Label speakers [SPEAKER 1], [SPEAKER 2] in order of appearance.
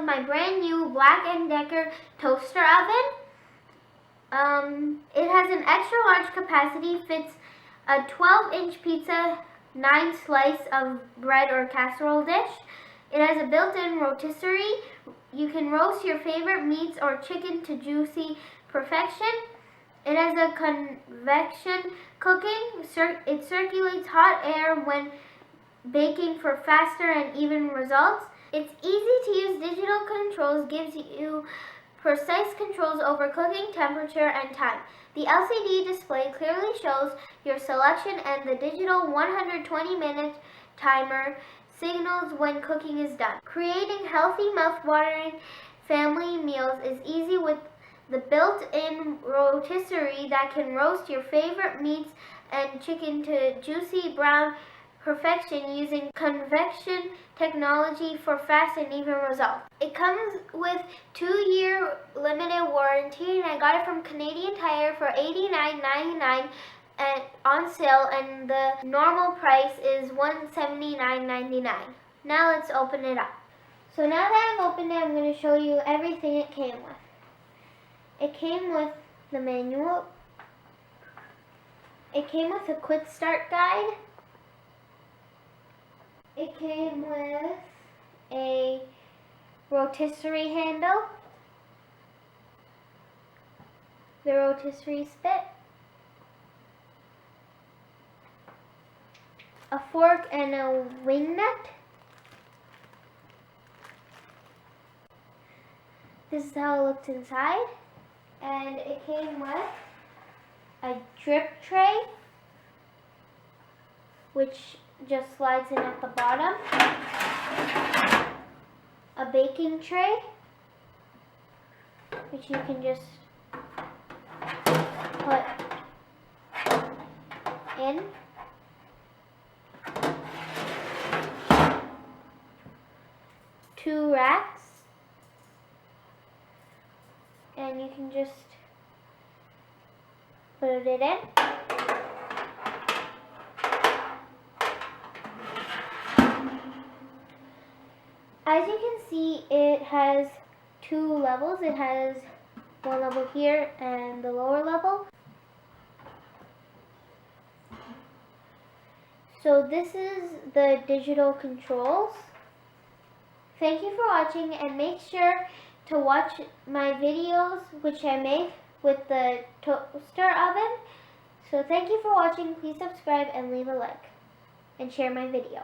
[SPEAKER 1] with my brand new Black & Decker toaster oven. It has an extra large capacity, fits a 12-inch pizza, 9 slice of bread or casserole dish. It has a built-in rotisserie. You can roast your favorite meats or chicken to juicy perfection. It has a convection cooking. It circulates hot air when baking for faster and even results. It's easy to use. Digital controls gives you precise controls over cooking, temperature, and time. The LCD display clearly shows your selection, and the digital 120-minute timer signals when cooking is done. Creating healthy, mouth-watering family meals is easy with the built-in rotisserie that can roast your favorite meats and chicken to juicy brown perfection using convection technology for fast and even results. It comes with 2-year limited warranty, and I got it from Canadian Tire for $89.99 and on sale, and the normal price is $179.99. Now let's open it up. So now that I've opened it, I'm going to show you everything it came with. It came with the manual. It came with a quick start guide. It came with a rotisserie handle, the rotisserie spit, a fork and a wing nut. This is how it looks inside. And it came with a drip tray, which just slides in at the bottom, a baking tray, which you can just put in, two racks, and you can just put it in. As you can see, it has 2 levels. It has one level here and the lower level. So this is the digital controls. Thank you for watching, and make sure to watch my videos which I make with the toaster oven. So thank you for watching. Please subscribe and leave a like and share my video.